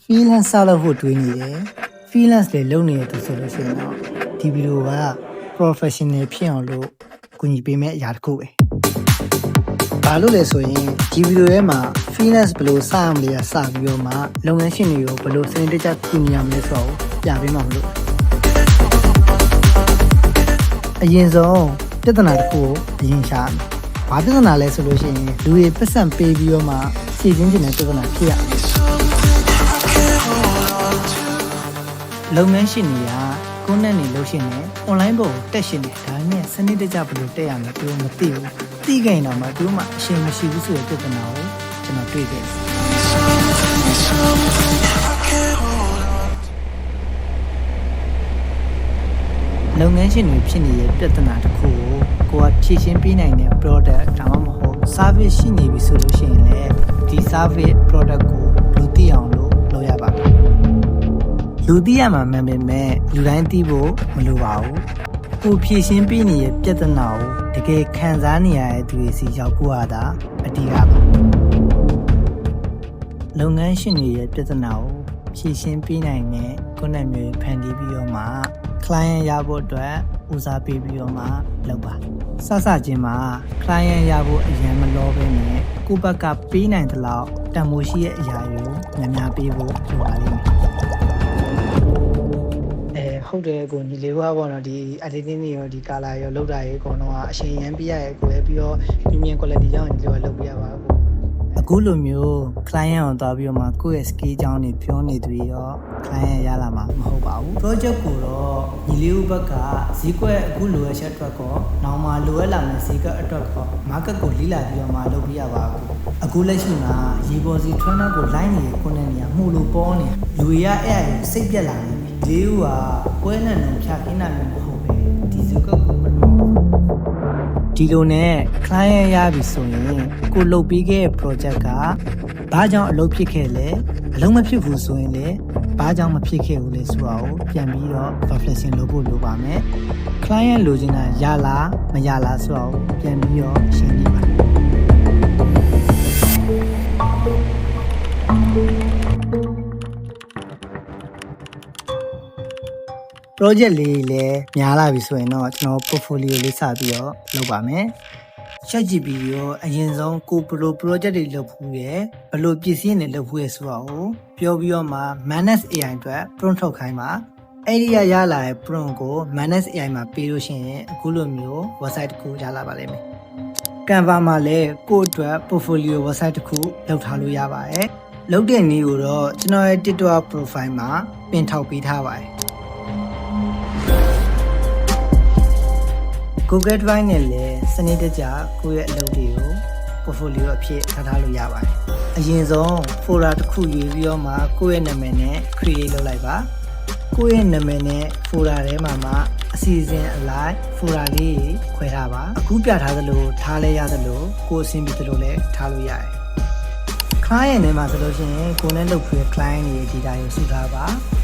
freelance ဆောက်လုပ်ဖို့တွေးနေတယ် freelance တွေလုပ်နေရတူဆိုလို့ရှိရင်တော့ဒီဗီဒီယိုက professional ဖြစ်အောင်လို့ကူညီပေးမယ့်အရာတစ်ခုပဲဘာလို့လဲဆိုရင်ဒီဗီဒီယိုထဲမှာ freelance ဘယ်လိုစရမလဲစပြီးတော့မှလုပ်ငန်းရှင်တွေကိုဘယ်လိုစနစ်တကျကူညီရမလဲဆိုတော့ပြပေးမှာမလို့အရင်ဆုံးပြဿနာတစ်ခုကိုအရင်ရှာမယ်ဘာပြဿနာလဲဆိုလို့ရှိရင်လူတွေပတ်စံပေးပြီးတော့မှဖြေရှင်းချင်တဲ့ပြဿနာဖြစ်ရလုပ်ငန်းရှင်တွေကကိုယ်နဲ့နေလို့ရှိရင် online ပေါ်တက်ရှင်တယ်ဒါနဲ့စနစ်တကျဘယ်လိုတက်ရမလဲသူမသိဘူးသိကြရင်တော့မှသူမှအရှင်းမရှိဘူးဆိုတဲ့ပြဿနာကိုကျွန်တော်တွေ့ခဲ့တယ်လုပ်ငန်းရှင်တွေဖြစ်နေတဲ့ပြဿနာတစ်ခုကိုကဖြေရှင်းပေးနိုင်တဲ့ product ဒါမှမဟုတ် service ရှိနေပြီဆိုလို့ရှိရင်လည်းဒီ service product ကိုလူသိအောင်လုပ်ရပါမယ်လူသိရမှာမှန်ပေမဲ့လူတိုင်းသိဖို့မလိုပါဘူးကိုဖြေရှင်းပေးနေတဲ့ပြဿနာကိုတကယ်ခံစားနေရတဲ့သူတွေစီရောက်ဖို့ဟာဒါအဓိကပါလုပ်ငန်းရှင်တွေရဲ့ပြဿနာကိုဖြေရှင်းပေးနိုင်တဲ့ကိုယ်နဲ့မျိုးဖန်တီးပြီးတော့မှ client ရဖို့အတွက်ဦးစားပေးပြီးတော့မှလုပ်ပါစချင်းမှာ client ရဖို့အရင်မလောပဲနဲ့ကိုယ့်ဘက်ကပေးနိုင်တဲ့လောက်တန်ဖိုးရှိတဲ့အရာတွေကိုများပေးဖို့လိုပါလိမ့်မယ်ဟုတ်တယ်ကိုညီလေးဘွားပေါ့နော်ဒီ editing တွေရောဒီ color ရောလောက်တာရေအကုန်လုံးကအရှင်ရမ်းပြရရဲ့ကိုယ်ပြီးတော့မြင် quality ကြောင့်ညီလေးကလုပ်ပြရပါဘူးအခုလိုမျိုး client ကိုသွားပြီးတော့မှကိုယ့်ရဲ့ skill ကြောင်းတွေပြောနေသူရော client ရလာမှာမဟုတ်ပါဘူး project ကိုတော့ညီလေးဦးဘက်ကဈေးကွက်အခုလိုအပ်ချက်အတွက်ကောနောက်မှလိုအပ်လာမယ့်ဈေးကွက်အတွက်ကော market ကိုလိလာပြီးတော့မှလုပ်ပြရပါအခုလက်ရှိမှာရေပေါ်စီ trainer ကို line နေတဲ့ကိုနဲ့နေရမှုလို့ပေါ်နေလူတွေကအဲ့အရာစိတ်ပြက်လာနေပြီလေးဦးကပွဲနဲ့နှုံဖြတ်ခင်းတာမျိုးမဟုတ်ပဲဒီဈေးကွက်ကိုမနှောဒီလိုနဲ့ client ရပြီဆိုရင်ကိုလုပ်ပြီးခဲ့တဲ့ project ကဘာကြောင့်အလုပ်ဖြစ်ခဲ့လဲအလုံးမဖြစ်ဘူးဆိုရင်လည်းဘာကြောင့်မဖြစ်ခဲ့ဘူးလဲဆိုတာကိုပြန်ပြီးတော့ reflection လုပ်ဖို့လိုပါမယ် client လိုချင်တာရလားမရလားဆိုတာကိုပြန်ပြီးတော့ရှင်းပြပါproject လေးလည်းများလာပြီဆိုရင်တော့ကျွန်တော် portfolio လေးစပြီးတော့လုပ်ပါမယ် ChatGPT ရောအရင်ဆုံးကိုဘယ်လို project တွေလုပ်ဖို့ရယ်ဘယ်လိုပစ္စည်းတွေလုပ်ဖို့ရယ်ဆိုတာကိုပြောပြီးတော့မှ Manus AI အတွက် prompt ထုတ်ခိုင်းပါအဲ့ဒီရလာတဲ့ prompt ကို Manus AI မှာပေးလို့ရှိရင်အခုလိုမျိုး website တစ်ခုရလာပါလိမ့်မယ် Canva မှာလည်းကိုယ့်အတွက် portfolio website တစ်ခုလုပ်ထားလို့ရပါတယ်လုပ်တဲ့နည်းကိုတော့ကျွန်တော်ရဲ့ TikTok profile မှာပင်ထောက်ပေးထားပါတယ်Google Drive နဲ့လည်းစနစ်တကျကိုယ့်ရဲ့အလုပ်တွေကို portfolio အဖြစ်ထားလို့ရပါတယ်။အရင်ဆုံး folder တစ်ခုရွေးပြီးတော့မှကိုယ့်ရဲ့နာမည်နဲ့ create လုပ်လိုက်ပါ။ကိုယ့်ရဲ့နာမည်နဲ့ folder ထဲမှာမှအစီအစဉ်အလိုက် folder လေးခွဲထားပါ။အခုပြထားသလိုထားလဲရသလိုကိုယ်အဆင်ပြေသလိုလည်းထားလို့ရတယ်။ client နဲ့မှာဆိုလို့ရှိရင်ကိုယ်နဲ့လုပ်ပြီး client ရဲ့ data ကိုစုထားပါ။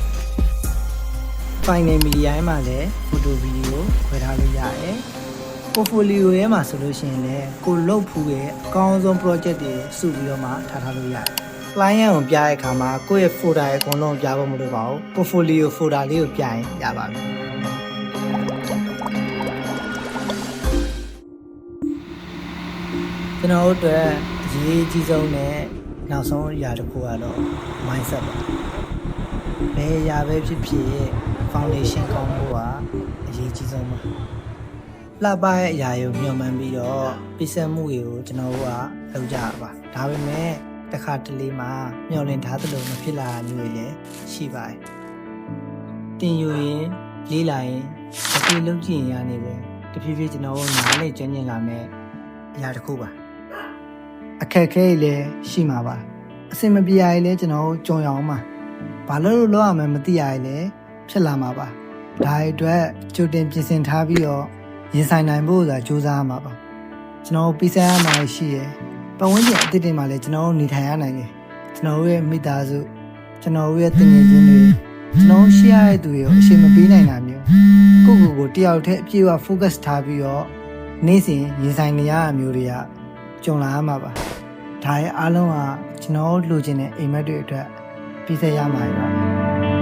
final media မှာလည်း photo video ခွဲထားလို့ရတယ်။ portfolio ထဲမှာဆိုလို့ရှိရင်လည်းကိုလုပ်ဖူးရဲ့အကောင်းဆုံး project တွေစုပြီးတော့မှထားလို့ရတယ်။ client ကိုပြတဲ့အခါမှာကိုယ့်ရဲ့ folder ရဲ့အကုန်လုံးပြဖို့မလိုပါဘူး။ portfolio folder လေးကိုပြရင်ရပါပြီ။ကျွန်တော်တို့အတွက်အရေးကြီးဆုံးနဲ့နောက်ဆုံးအရာတစ်ခုကတော့ mindset ပါ။ဘယ်အရာပဲဖြစ်ဖြစ် foundation ကောင်းဖို့ကအရေးကြီးဆုံးပါလှပရဲ့အရာကိုမျှော်မှန်းပြီးတော့ပြည့်စုံမှုတွေကိုကျွန်တော်တို့ကလုပ်ကြပါဒါပေမဲ့တစ်ခါတလေမှာမျှော်လင့်ထားသလိုမဖြစ်လာတာမျိုးတွေလည်းရှိပါတယ်တင်ယူရင်လေးလာရင်အပြေလုံးကြည့်ရင်ရနေပဲတဖြည်းဖြည်းကျွန်တော်တို့နားလေကျွမ်းကျင်လာမယ်အရာတစ်ခုပါအခက်အခဲတွေလည်းရှိမှာပါအစင်မပြေရရင်လည်းကျွန်တော်တို့ကြုံရအောင်ပါဘာလို့လုပ်ရမှန်းမသိရရင်လည်းဖြစ်လာမှာပါဒါအတွက်ကြိုတင်ပြင်ဆင်ထားပြီးတော့ရင်ဆိုင်နိုင်ဖို့ဆိုတာစူးစမ်းရမှာပါကျွန်တော်ပြီးဆက်ရမှာရှိရယ်ပတ်ဝန်းကျင်အသစ်တွေမှာလည်းကျွန်တော်နေထိုင်ရနိုင်တယ်ကျွန်တော်ရဲ့မိသားစုကျွန်တော်ရဲ့တငယ်ချင်းတွေကျွန်တော်ရှေ့ရတဲ့သူတွေကိုအချိန်မပေးနိုင်တာမျိုးကိုတယောက်တည်းအပြည့်အဝ focus ထားပြီးတော့နေ့စဉ်ရင်ဆိုင်နေရတာမျိုးတွေကကြုံလာရမှာပါဒါရဲ့အားလုံးကကျွန်တော်လိုချင်တဲ့အိမ်မက်တွေအတွက် ပြည့်စက်ရမှာတော့